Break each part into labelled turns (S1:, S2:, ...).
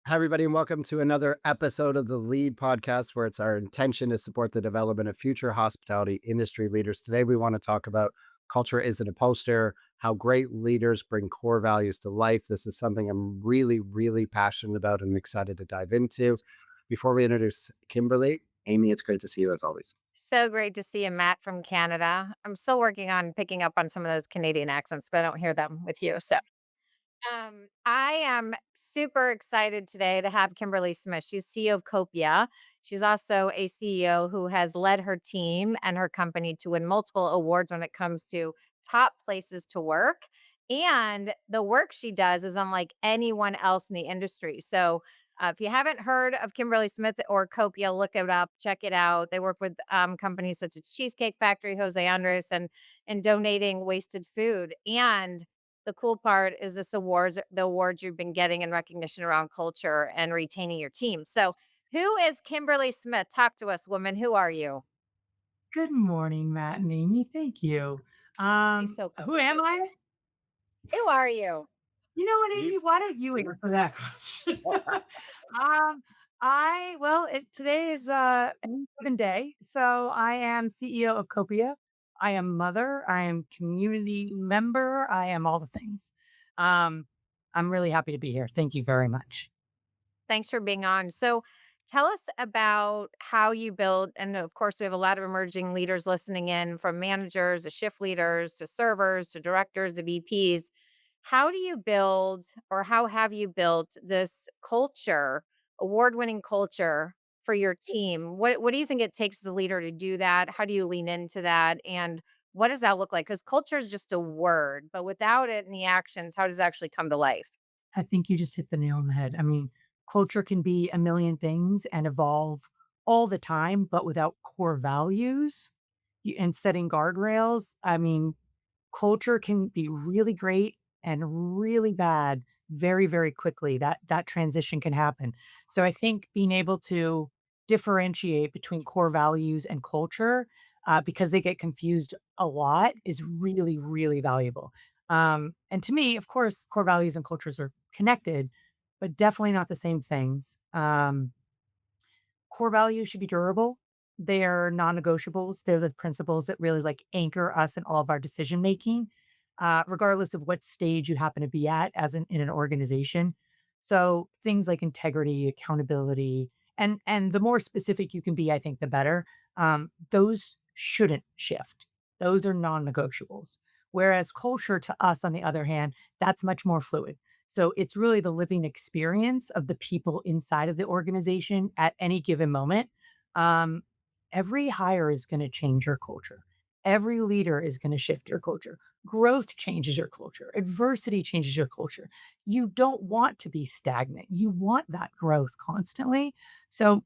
S1: Hi, everybody, and welcome to another episode of the Lead Podcast, where it's our intention to support the development of future hospitality industry leaders. Today, we want to talk about culture isn't a poster, how great leaders bring core values to life. This is something I'm really, really passionate about and excited to dive into. Before we introduce Kimberly, Amy, it's great to see you as always.
S2: So great to see you, Matt from Canada. I'm still working on picking up on some of those Canadian accents, but I don't hear them with you. I am super excited today to have Kimberly Smith. She's CEO of Copia. She's also a CEO who has led her team and her company to win multiple awards when it comes to top places to work. And the work she does is unlike anyone else in the industry. If you haven't heard of Kimberly Smith or Copia, look it up, check it out. They work with companies such as Cheesecake Factory, Jose Andres, and donating wasted food. And the cool part is the awards you've been getting in recognition around culture and retaining your team. So, who is Kimberly Smith? Talk to us, woman. Who are you?
S3: Good morning, Matt and Amy. Thank you.
S2: She's so cool.
S3: Who am I?
S2: Who are you?
S3: You know what,
S1: You
S3: Amy? Why don't you answer that question? um, Today is any given day. So I am CEO of Copia. I am mother. I am community member. I am all the things. Um, I'm really happy to be here. Thank you very much.
S2: Thanks for being on. So, tell us about how you build, and of course, we have a lot of emerging leaders listening in from managers to shift leaders to servers to directors to VPs. How do you build, or how have you built this culture, award winning culture for your team? What do you think it takes as a leader to do that? How do you lean into that? And what does that look like? Because culture is just a word, but without it and the actions, how does it actually come to life?
S3: I think you just hit the nail on the head. I mean, culture can be a million things and evolve all the time, but without core values and setting guardrails, I mean, culture can be really great and really bad very, very quickly. That transition can happen. So I think being able to differentiate between core values and culture, because they get confused a lot, is really, really valuable. And to me, of course, core values and cultures are connected, but definitely not the same things. Core values should be durable. They're non-negotiables. They're the principles that really like anchor us in all of our decision making, regardless of what stage you happen to be at as in an organization. So things like integrity, accountability, and the more specific you can be, I think the better. Those shouldn't shift. Those are non-negotiables. Whereas culture to us, on the other hand, that's much more fluid. So it's really the living experience of the people inside of the organization at any given moment. Um, every hire is going to change your culture. Every leader is going to shift your culture. Growth changes your culture. Adversity changes your culture. You don't want to be stagnant. You want that growth constantly. So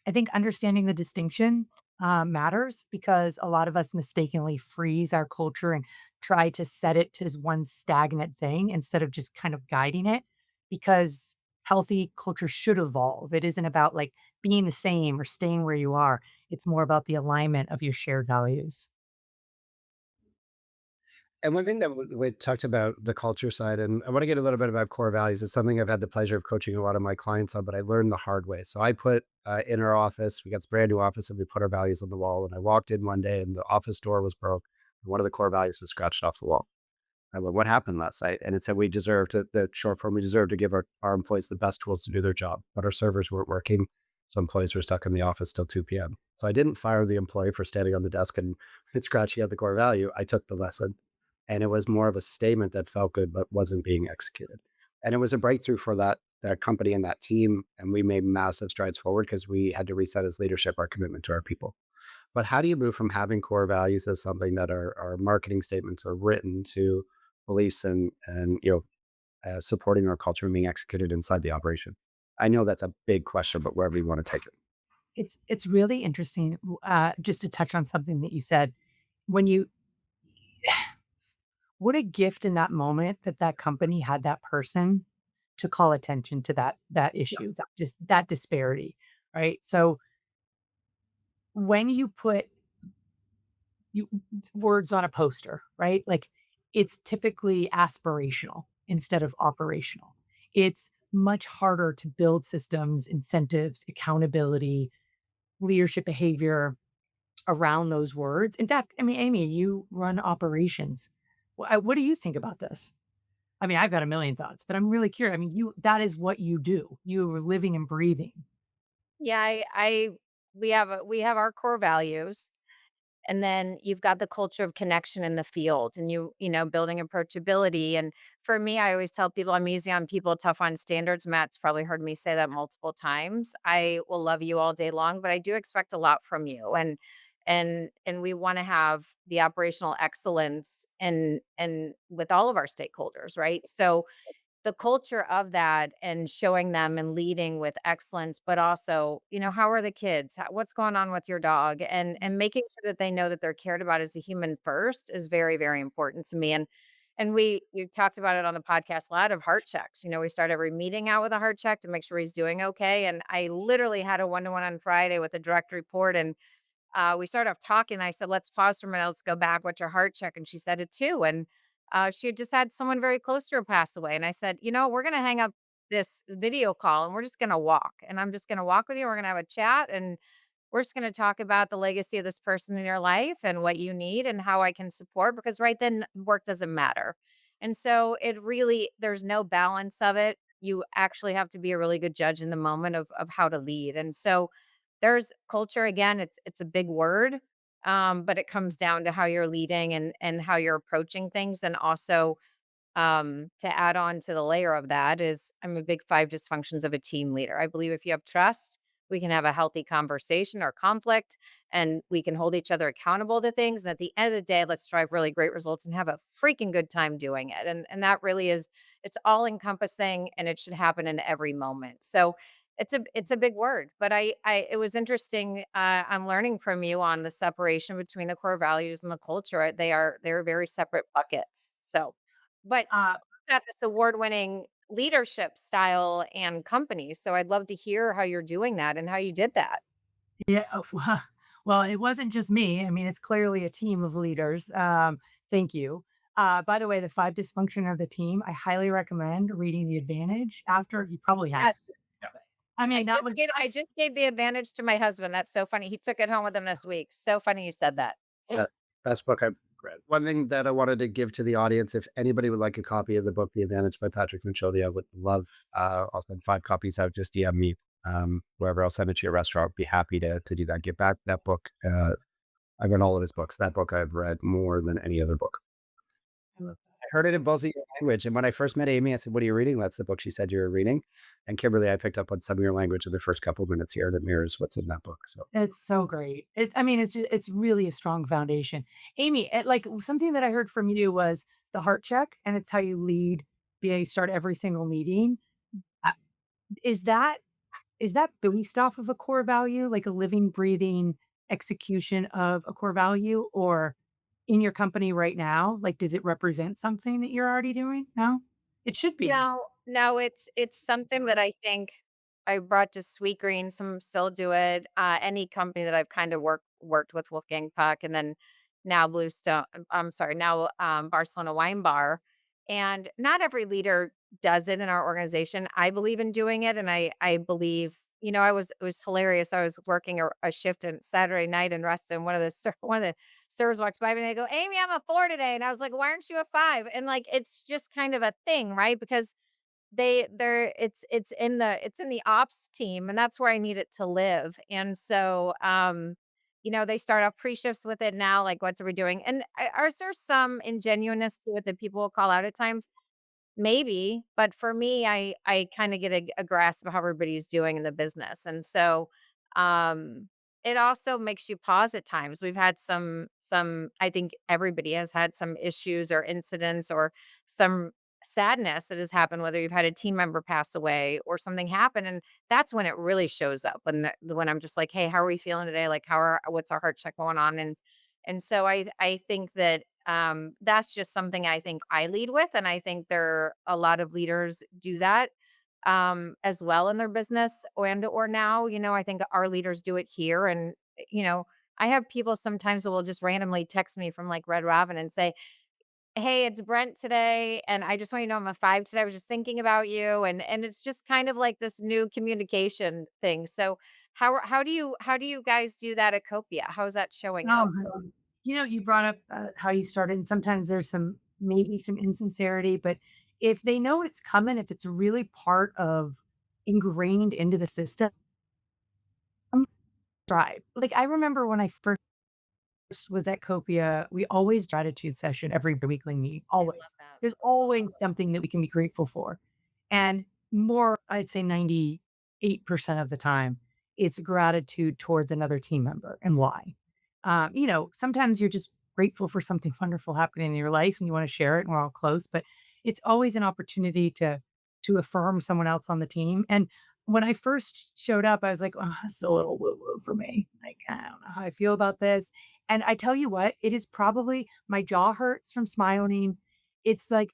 S3: I think understanding the distinction matters because a lot of us mistakenly freeze our culture and try to set it to as one stagnant thing instead of just kind of guiding it. Because healthy culture should evolve. It isn't about like being the same or staying where you are. It's more about the alignment of your shared values.
S1: And one thing that we talked about the culture side, and I want to get a little bit about core values. It's something I've had the pleasure of coaching a lot of my clients on, but I learned the hard way. So I put in our office, we got this brand new office, and we put our values on the wall. And I walked in one day, and the office door was broke. And one of the core values was scratched off the wall. I went, "What happened last night?" And it said, "We deserve to," the short form, "we deserve to give our employees the best tools to do their job." But our servers weren't working. So employees were stuck in the office till 2 p.m. So I didn't fire the employee for standing on the desk and scratching out the core value. I took the lesson, and it was more of a statement that felt good but wasn't being executed. And it was a breakthrough for that company and that team. And we made massive strides forward because we had to reset as leadership our commitment to our people. But how do you move from having core values as something that are marketing statements or written to beliefs and supporting our culture and being executed inside the operation? I know that's a big question, but wherever you want to take it.
S3: It's really interesting. Just to touch on something that you said, when you what a gift in that moment that that company had that person to call attention to that issue, that just that disparity, right? So when you put you words on a poster, right? Like it's typically aspirational instead of operational. It's much harder to build systems, incentives, accountability, leadership behavior around those words. In fact, I mean, Amy, you run operations. What do you think about this? I mean, I've got a million thoughts, but I'm really curious. I mean, that is what you do. You are living and breathing.
S2: Yeah, I we have our core values. And then you've got the culture of connection in the field and you know, building approachability. And for me, I always tell people I'm easy on people, tough on standards. Matt's probably heard me say that multiple times. I will love you all day long, but I do expect a lot from you. And we want to have the operational excellence and with all of our stakeholders, right? So the culture of that and showing them and leading with excellence, but also, you know, how are the kids? What's going on with your dog? And making sure that they know that they're cared about as a human first is very, very important to me. And we talked about it on the podcast a lot of heart checks. You know, we start every meeting out with a heart check to make sure he's doing okay. And I literally had a one-to-one on Friday with a direct report, and we started off talking. I said, "Let's pause for a minute. Let's go back. What's your heart check?" And she said it too. And she had just had someone very close to her pass away. And I said, "You know, we're going to hang up this video call and we're just going to walk. And I'm just going to walk with you. We're going to have a chat and we're just going to talk about the legacy of this person in your life and what you need and how I can support, because right then work doesn't matter." And so it really, there's no balance of it. You actually have to be a really good judge in the moment of how to lead. And so there's culture again, it's a big word, but it comes down to how you're leading and how you're approaching things. And also, to add on to the layer of that is I'm a big 5 dysfunctions of a team leader. I believe if you have trust, we can have a healthy conversation or conflict, and we can hold each other accountable to things. And at the end of the day, let's drive really great results and have a freaking good time doing it. And that really is, it's all encompassing and it should happen in every moment. So it's a big word, but I it was interesting. I'm learning from you on the separation between the core values and the culture. They're very separate buckets. So but
S3: Uh,
S2: got this award-winning leadership style and company, so I'd love to hear how you're doing that and how you did that.
S3: yeah. Well, it wasn't just me. I mean, it's clearly a team of leaders. Thank you. By the way, the 5 dysfunction of the team, I highly recommend reading The Advantage after you probably have.
S2: Yes.
S1: Yeah.
S3: I mean, that was
S2: I just gave the advantage to my husband. That's so funny. He took it home with him this week. So funny you said that.
S1: Uh, Best book I've read. One thing that I wanted to give to the audience, if anybody would like a copy of the book, The Advantage by Patrick Minchodi, I would love, I'll send 5 copies out. Just DM me, wherever. I'll send it to your restaurant. Be happy to do that. Get back that book. I've read all of his books. That book I've read more than any other book.
S3: I love
S1: I heard it in both of your language. And when I first met Amy, I said, "What are you reading?" That's the book she said you were reading. And Kimberly, I picked up on some of your language in the first couple of minutes here, and it mirrors what's in that book. So
S3: it's so great. I mean, it's really a strong foundation. Amy, like something that I heard from you was the heart check, and it's how you lead. Yeah, you start every single meeting. Uh, Is that Is that based off of a core value, like a living, breathing execution of a core value? Or in your company right now, like, does it represent something that you're already doing? No? It should be.
S2: No, no, it's something that I think I brought to Sweetgreen. Some still do it. Any company that I've kind of worked with, Wolfgang Puck, and then now Bluestone. I'm sorry, now Barcelona Wine Bar. And not every leader does it in our organization. I believe in doing it, and I believe, you know, it was hilarious. I was working a shift on Saturday night in Reston. One of the servers walks by me and they go, "Amy, I'm a 4 today." And I was like, "Why aren't you a 5?" And like, it's just kind of a thing, right? Because it's in the ops team, and that's where I need it to live. And so, you know, they start off pre-shifts with it now, like, "What are we doing?" And is there some ingenuineness to it that people will call out at times? Maybe, but for me, I kinda get a grasp of how everybody's doing in the business, and so, um, it also makes you pause at times. We've had some I think everybody has had some issues or incidents or some sadness that has happened, whether you've had a team member pass away or something happen, and that's when it really shows up, when I'm just like, "Hey, how are we feeling today? Like, what's our heart check going on?" And so I think that, that's just something I think I lead with, and I think there a lot of leaders do that, as well in their business or now, you know, I think our leaders do it here, and, you know, I have people sometimes who will just randomly text me from, like, Red Robin and say, "Hey, it's Brent today, and I just want you to know I'm a 5 today. I was just thinking about you," and it's just kind of like this new communication thing. So, how do you guys do that at Copia? How is that showing up?
S3: You brought up how you started, and sometimes there's maybe some insincerity, but if they know it's coming, if it's really part of ingrained into the system, drive. Like I remember when I first was at Copia, we always gratitude session every weekly meet,
S2: I love
S3: always.
S2: that.
S3: There's always something that we can be grateful for. And more, I'd say 98% of the time, it's gratitude towards another team member and why. Sometimes you're just grateful for something wonderful happening in your life and you want to share it and we're all close, but it's always an opportunity to affirm someone else on the team. And when I first showed up, I was like, oh, this is a little woo woo for me. Like, I don't know how I feel about this. And I tell you what, it is probably my jaw hurts from smiling. It's like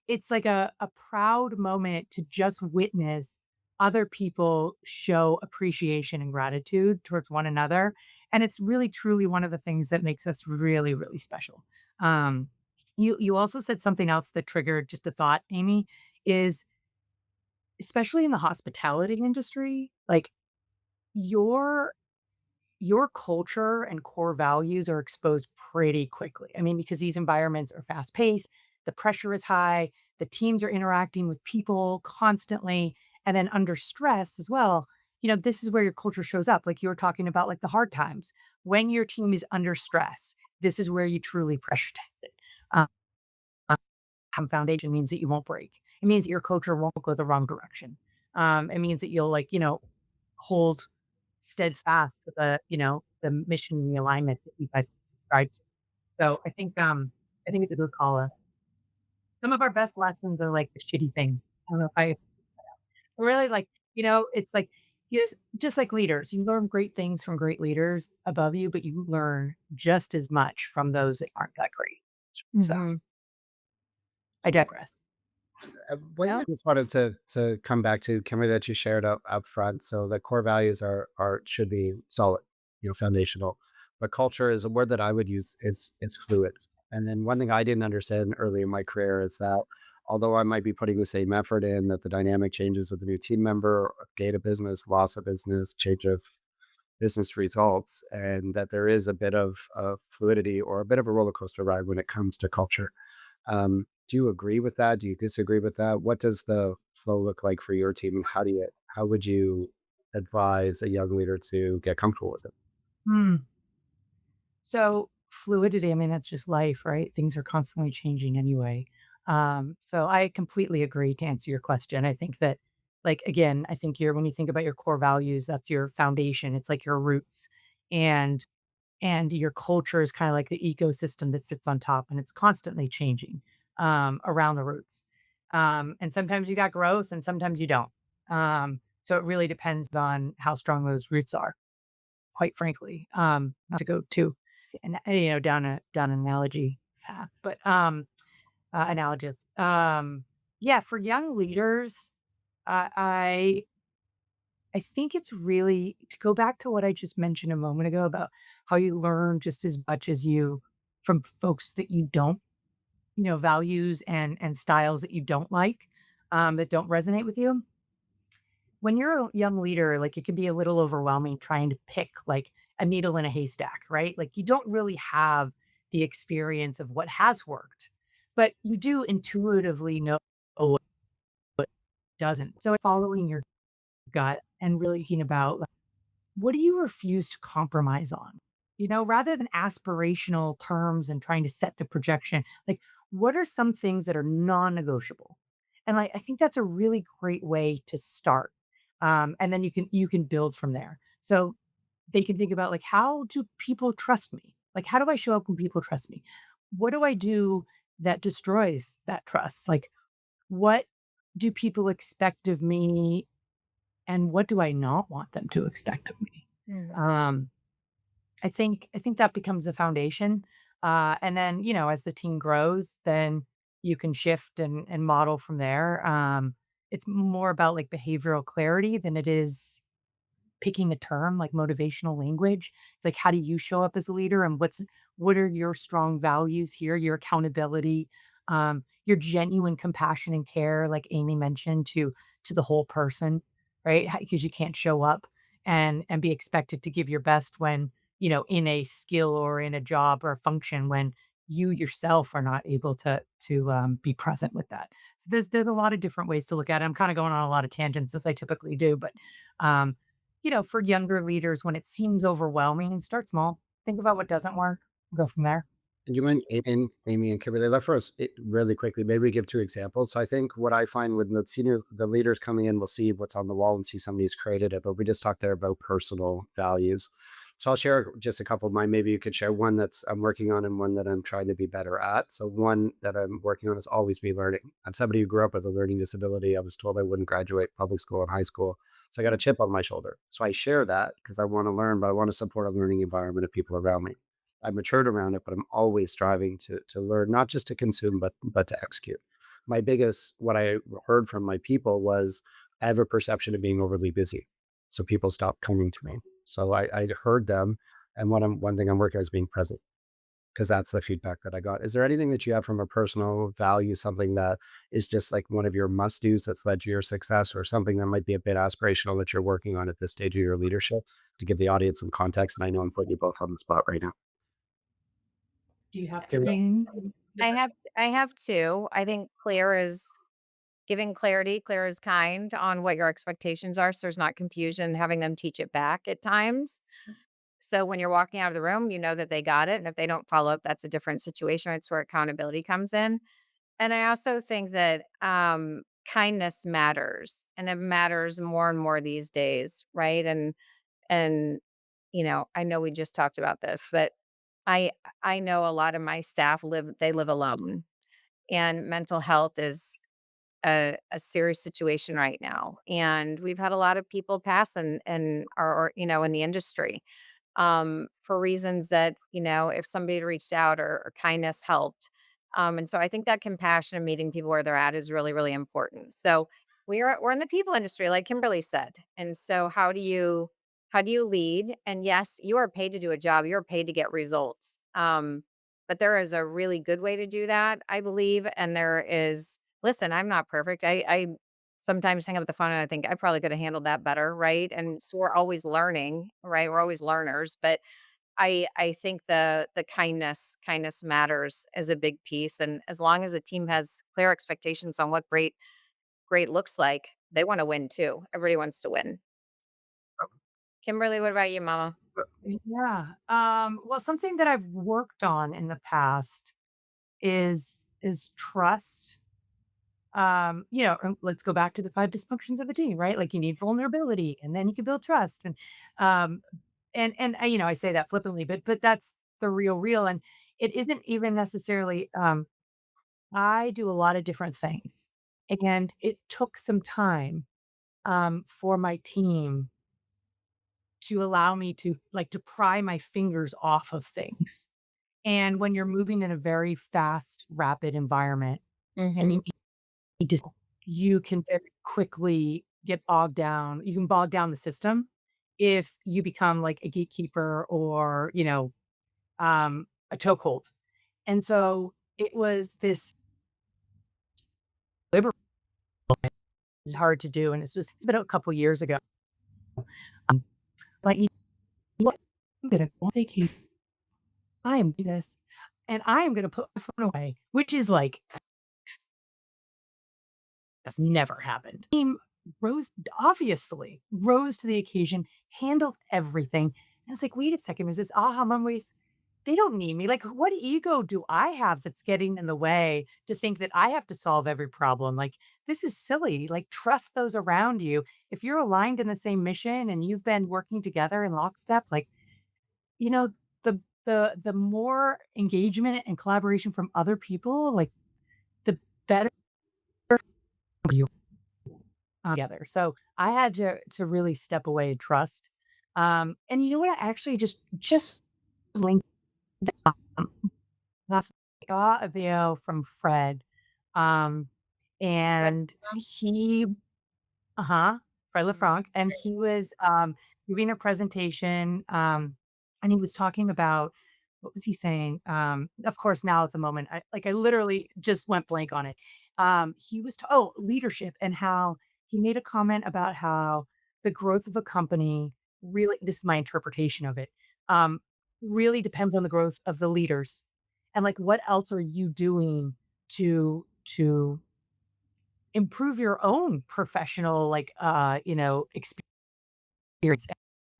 S3: a proud moment to just witness other people show appreciation and gratitude towards one another. And it's really truly one of the things that makes us really, really special. Um, you also said something else that triggered just a thought, Amy, is especially in the hospitality industry, like your your culture and core values are exposed pretty quickly. I mean, because these environments are fast paced, the pressure is high, the teams are interacting with people constantly, and then under stress as well. This is where your culture shows up. Like you were talking about, like the hard times. When your team is under stress, this is where you truly pressure test it. Foundation means that you won't break. It means that your culture won't go the wrong direction. It means that you'll hold steadfast to the mission and the alignment that you guys subscribe to. So I think it's a good call. Some of our best lessons are like the shitty things. I don't know if I really like, it's like just like leaders, you learn great things from great leaders above you, but you learn just as much from those that aren't that great. So
S2: Mhm.
S3: I digress.
S1: One thing I
S2: No.
S1: just wanted to come back to, Kimberly, that you shared up front. So the core values are should be solid, foundational. But culture is a word that I would use. It's fluid. And then one thing I didn't understand early in my career is that although I might be putting the same effort in, that the dynamic changes with a new team member, gate of business, loss of business, change of business results, and that there is a bit of fluidity or a bit of a roller coaster ride when it comes to culture. Do you agree with that? Do you disagree with that? What does the flow look like for your team? And how would you advise a young leader to get comfortable with it?
S3: Hmm. So fluidity, I mean, that's just life, right? Things are constantly changing anyway. So I completely agree to answer your question. I think that, like, again, I think when you think about your core values, that's your foundation. It's like your roots, and your culture is kind of like the ecosystem that sits on top, and it's constantly changing around the roots. And sometimes you got growth, and sometimes you don't. So it really depends on how strong those roots are, quite frankly, not to go too and down an analogy path, but analogous. Yeah, for young leaders, I I think it's really to go back to what I just mentioned a moment ago about how you learn just as much as you from folks that you don't, values and styles that you don't like, that don't resonate with you. When you're a young leader, like, it can be a little overwhelming trying to pick, like, a needle in a haystack, right? Like, you don't really have the experience of what has worked, but you do intuitively know what doesn't. So following your gut and really thinking about, like, what do you refuse to compromise on? Rather than aspirational terms and trying to set the projection, like, what are some things that are non-negotiable? And I think that's a really great way to start. And then you can build from there. So they can think about, like, how do people trust me? Like, how do I show up when people trust me? What do I do that destroys that trust? Like, what do people expect of me and what do I not want them to expect of me?
S2: Mhm.
S3: Um, I think that becomes the foundation. And then, as the team grows, then you can shift and model from there. It's more about like behavioral clarity than it is picking a term like motivational language. It's like, how do you show up as a leader and what are your strong values here, your accountability, your genuine compassion and care, like Amy mentioned, to the whole person, right? Because you can't show up and be expected to give your best when, in a skill or in a job or a function when you yourself are not able to be present with that. So there's a lot of different ways to look at it. I'm kind of going on a lot of tangents as I typically do, but um, for younger leaders, when it seems overwhelming, start small. Think about what doesn't work. Go from there.
S1: And you mentioned Amy and Kimberly. Left first, really quickly, maybe we give two examples. So I think what I find when the leaders coming in will see what's on the wall and see somebody's created it, but we just talked there about personal values. So I'll share just a couple of mine. Maybe you could share one that's I'm working on and one that I'm trying to be better at. So one that I'm working on is always be learning. I'm somebody who grew up with a learning disability. I was told I wouldn't graduate public school and high school. So I got a chip on my shoulder. So I share that because I want to learn, but I want to support a learning environment of people around me. I matured around it, but I'm always striving to learn, not just to consume, but to execute. My biggest what I heard from my people was I have a perception of being overly busy. So people stopped coming to me. So I heard them. And one thing I'm working on is being present because that's the feedback that I got. Is there anything that you have from a personal value, something that is just like one of your must do's that's led to your success, or something that might be a bit aspirational that you're working on at this stage of your leadership to give the audience some context? And I know I'm putting you both on the spot right now.
S3: Do you have
S1: Okay.
S3: something?
S2: I have 2. I think clear is giving clarity, clear is kind on what your expectations are, so there's not confusion, having them teach it back at times. So when you're walking out of the room, you know that they got it, and if they don't follow up, that's a different situation. It's where accountability comes in. And I also think that kindness matters, and it matters more and more these days, right? And I know we just talked about this, but I I know a lot of my staff live alone, and mental health is a serious situation right now. And we've had a lot of people pass and are in the industry for reasons that, if somebody had reached out or kindness helped. And so I think that compassion and meeting people where they're at is really, really important. So we're in the people industry, like Kimberly said. And so how do you lead? And yes, you are paid to do a job. You're paid to get results. But there is a really good way to do that, I believe. And there is, listen, I'm not perfect. I sometimes hang up the phone and I think I probably could have handled that better, right? And so we're always learning, right? We're always learners, but I think the kindness matters as a big piece. And as long as a team has clear expectations on what great looks like, they want to win too. Everybody wants to win. Kimberly, what about you, mama?
S3: Yeah. Well, something that I've worked on in the past is trust. Let's go back to the five dysfunctions of a team, right? Like you need vulnerability and then you can build trust. Um I say that flippantly, but that's the real. And it isn't even necessarily I do a lot of different things. And it took some time for my team to allow me to pry my fingers off of things. And when you're moving in a very fast, rapid environment and
S2: Mhm.
S3: you can very quickly get bogged down. You can bog down the system if you become like a gatekeeper or, a chokehold. And so it was this liber is hard to do. And it's been a couple years ago. Um, but you know what? I'm gonna go on vacation. I am doing this. And I am gonna put my phone away, which is like that's never happened. Team rose to the occasion, handled everything. And I was like, wait a second, is this aha memories? They don't need me. Like, what ego do I have that's getting in the way to think that I have to solve every problem? Like, this is silly. Like, trust those around you. If you're aligned in the same mission and you've been working together in lockstep, like, you know, the more engagement and collaboration from other people, like the better you together. So I had to really step away and trust. And you know what? I actually just linked um, last week, I got a video from Fred, um,
S2: Fred
S3: and
S2: Sansom?
S3: he Fred
S2: Mhm.
S3: LaFranc, and he was giving a presentation, and he was talking about what was he saying? Of course, now at the moment, I literally just went blank on it. He was leadership, and how he made a comment about how the growth of a company really, this is my interpretation of it, um, really depends on the growth of the leaders. And like, what else are you doing to improve your own professional, like, experience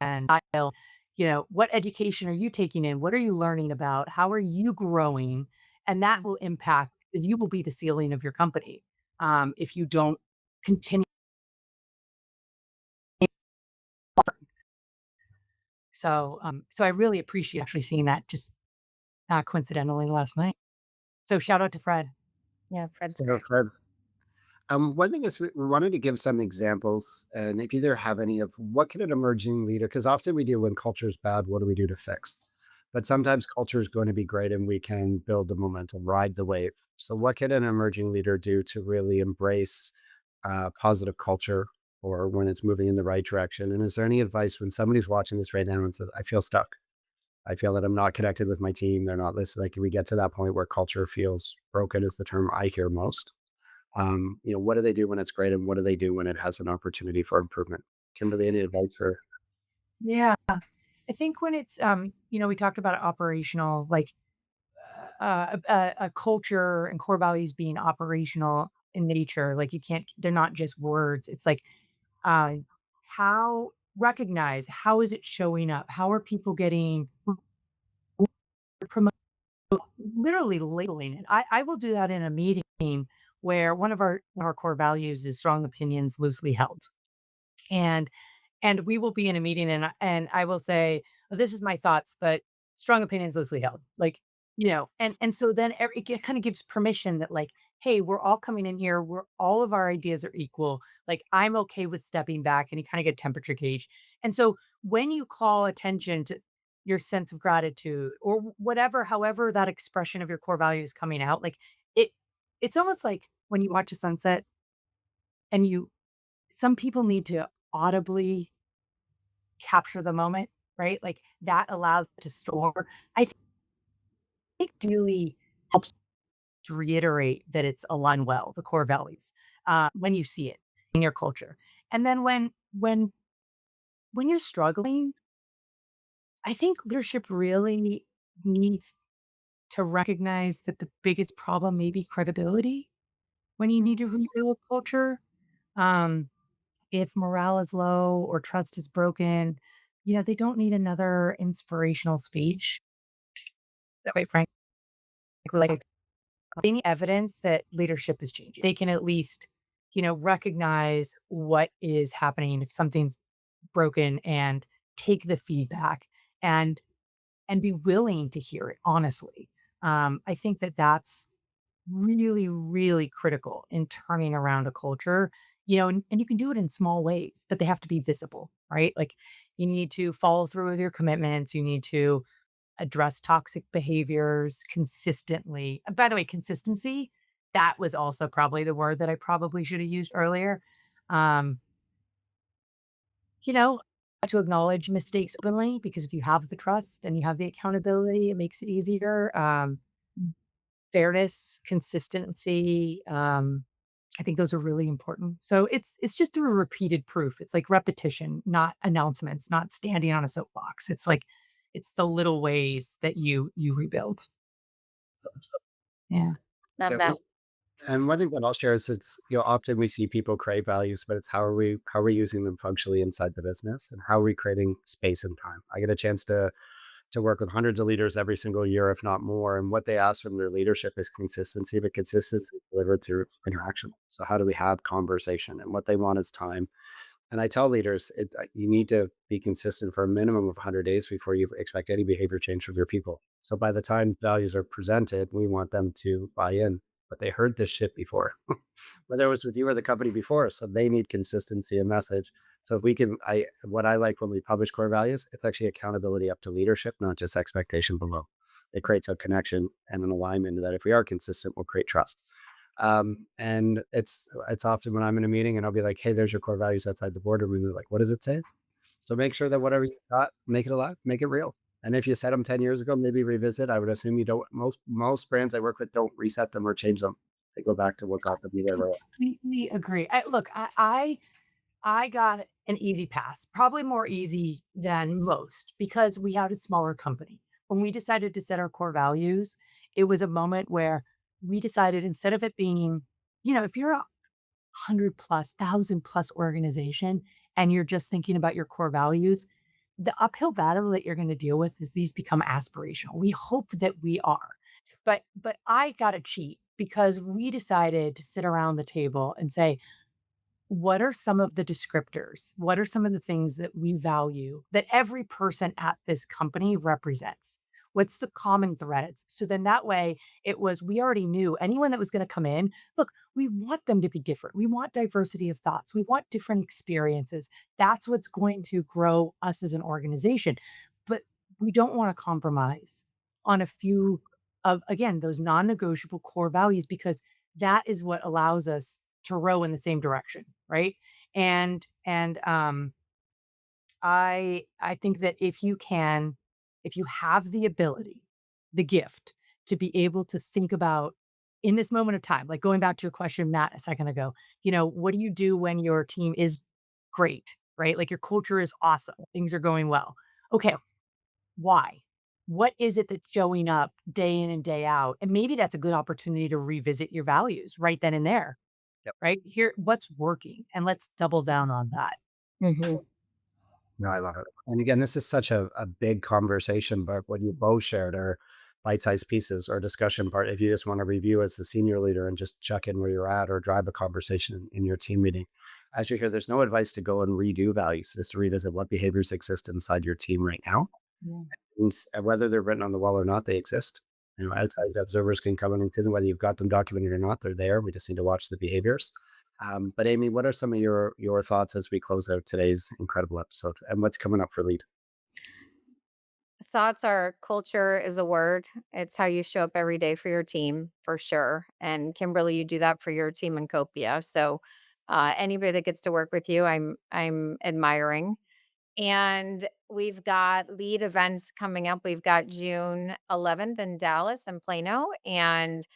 S3: and style? What education are you taking in? What are you learning about? How are you growing? And that will impact, because you will be the ceiling of your company, if you don't continue. So I really appreciate actually seeing that just, coincidentally last night. So shout out to Fred.
S2: Yeah, Fred's
S1: So,
S2: great.
S1: Fred, one thing is we wanted to give some examples, and if you either have any of what can an emerging leader, because often we do when culture is bad, what do we do to fix? But sometimes culture is going to be great and we can build the momentum, ride the wave. So, what can an emerging leader do to really embrace positive culture or when it's moving in the right direction? And is there any advice when somebody's watching this right now and says, I feel stuck? I feel that I'm not connected with my team. They're not listening. Like we get to that point where culture feels broken, is the term I hear most. What do they do when it's great, and what do they do when it has an opportunity for improvement? Kimberly, any advice for?
S3: Yeah. I think when it's, we talked about operational, like, a culture and core values being operational in nature. Like, you can't, they're not just words. It's like, uh, how recognize, how is it showing up? How are people getting promoted? Literally labeling it. I will do that in a meeting where one of our core values is strong opinions loosely held. And we will be in a meeting, and I will say, "Well, this is my thoughts, but strong opinions loosely held." Like, and so then it kind of gives permission that, like, hey, we're all coming in here. We're all of our ideas are equal. Like, I'm okay with stepping back, and you kind of get temperature gauge. And so when you call attention to your sense of gratitude or whatever, however that expression of your core value is coming out, like, it, it's almost like when you watch a sunset and some people need to audibly capture the moment, right? Like, that allows to store. I think really helps to reiterate that it's aligned well, the core values, when you see it in your culture. And then when you're struggling, I think leadership really needs to recognize that the biggest problem may be credibility when you need to rebuild culture. Um, if morale is low or trust is broken, they don't need another inspirational speech. Quite frankly, like, any evidence that leadership is changing. They can at least, recognize what is happening if something's broken, and take the feedback, and be willing to hear it honestly. I think that that's really, really critical in turning around a culture. And you can do it in small ways, but they have to be visible, right? Like, you need to follow through with your commitments. You need to address toxic behaviors consistently. By the way, consistency, that was also probably the word that I probably should have used earlier. Um, you know, to acknowledge mistakes openly, because if you have the trust and you have the accountability, it makes it easier. Fairness, consistency, I think those are really important. So it's just through repeated proof. It's like repetition, not announcements, not standing on a soapbox. It's like, it's the little ways that you rebuild. Yeah.
S2: Love
S1: Yeah,
S2: that.
S1: and one thing that I'll share is it's often we see people create values, but it's how are we using them functionally inside the business, and how are we creating space and time. I get a chance to work with hundreds of leaders every single year, if not more. And what they ask from their leadership is consistency, but consistency delivered through interaction. So how do we have conversation? And what they want is time. And I tell leaders, you need to be consistent for a minimum of 100 days before you expect any behavior change from your people. So by the time values are presented, we want them to buy in. But they heard this shit before, whether it was with you or the company before. So they need consistency and message. So if we can, what I like when we publish core values, it's actually accountability up to leadership, not just expectation below. It creates a connection and an alignment that if we are consistent, we'll create trust. And it's often when I'm in a meeting and I'll be like, "Hey, there's your core values outside the boardroom." And they're like, "What does it say?" So make sure that whatever you got, make it alive, make it real, And if you set them 10 years ago, maybe revisit. I would assume you don't. Most brands I work with don't reset them or change them. They go back to what got them where they're at.
S3: Completely agree. I got an easy pass, probably more easy than most because we had a smaller company. When we decided to set our core values, it was a moment where we decided instead of it being, if you're a 100 plus, 1,000 plus organization and you're just thinking about your core values, the uphill battle that you're going to deal with is these become aspirational. We hope that we are. But I got to cheat because we decided to sit around the table and say, what are some of the descriptors? What are some of the things that we value that every person at this company represents? What's the common threads? So then that way it was, we already knew anyone that was going to come in, look, we want them to be different. We want diversity of thoughts. We want different experiences. That's what's going to grow us as an organization. But we don't want to compromise on a few of, again, those non negotiable core values because that is what allows us to row in the same direction, right? And I think that if you have the ability, the gift to be able to think about in this moment of time, like going back to your question, Matt, a second ago, what do you do when your team is great, right? Like your culture is awesome, things are going well. Okay, why? What is it that's showing up day in and day out? And maybe that's a good opportunity to revisit your values right then and there,
S1: Yep.
S3: right? Here, what's working? And let's double down on that.
S2: Mhm.
S1: No, I love it. And again, this is such a big conversation, but what you both shared are bite-sized pieces or discussion part. If you just want to review as the senior leader and just check in where you're at or drive a conversation in your team meeting. As you hear, there's no advice to go and redo values, just to revisit what behaviors exist inside your team right now.
S3: Yeah.
S1: And whether they're written on the wall or not, they exist. Outside observers can come in and see them, whether you've got them documented or not. They're there. We just need to watch the behaviors. But Amy, what are some of your thoughts as we close out today's incredible episode, and what's coming up for lead?
S2: Thoughts are culture is a word. It's how you show up every day for your team, for sure. And Kimberly, you do that for your team in Copia. So anybody that gets to work with you, I'm admiring. And we've got lead events coming up. We've got June 11th in Dallas and Plano. And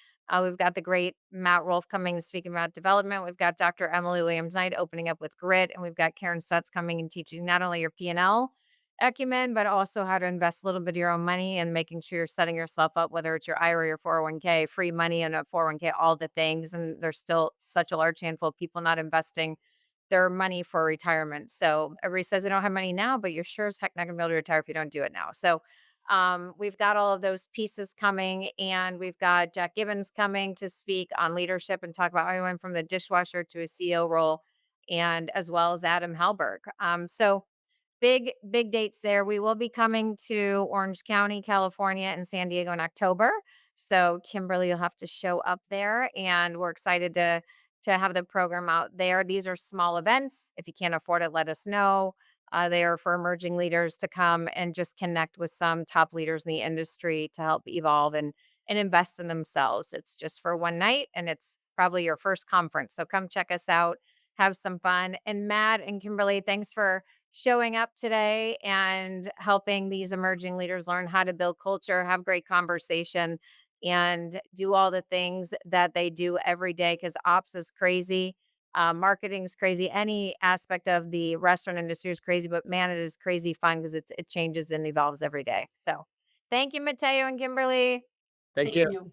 S2: we've got the great Matt Rolfe coming and speaking about development. We've got Dr. Emily Williams Knight opening up with grit. And we've got Karen Stutz coming and teaching not only your P&L acumen, but also how to invest a little bit of your own money and making sure you're setting yourself up, whether it's your IRA or your 401k, free money and a 401k, all the things. And there's still such a large handful of people not investing their money for retirement. So everybody says they don't have money now, but you're sure as heck not gonna be able to retire if you don't do it now. So we've got all of those pieces coming, and we've got Jack Gibbons coming to speak on leadership and talk about how he went from the dishwasher to a CEO role, and as well as Adam Halberg. So big dates there. We will be coming to Orange County, California, and San Diego in October. So Kimberly, you'll have to show up there, and we're excited to have the program out there. These are small events. If you can't afford it, let us know. They are for emerging leaders to come and just connect with some top leaders in the industry to help evolve and invest in themselves. It's just for one night, and it's probably your first conference. So come check us out, have some fun. And Matt and Kimberly, thanks for showing up today and helping these emerging leaders learn how to build culture, have great conversation, and do all the things that they do every day because ops is crazy. Marketing is crazy. Any aspect of the restaurant industry is crazy, but man, it is crazy fun because it changes and evolves every day. So thank you, Mateo and Kimberly.
S1: Thank
S3: Thank
S1: you.
S3: you.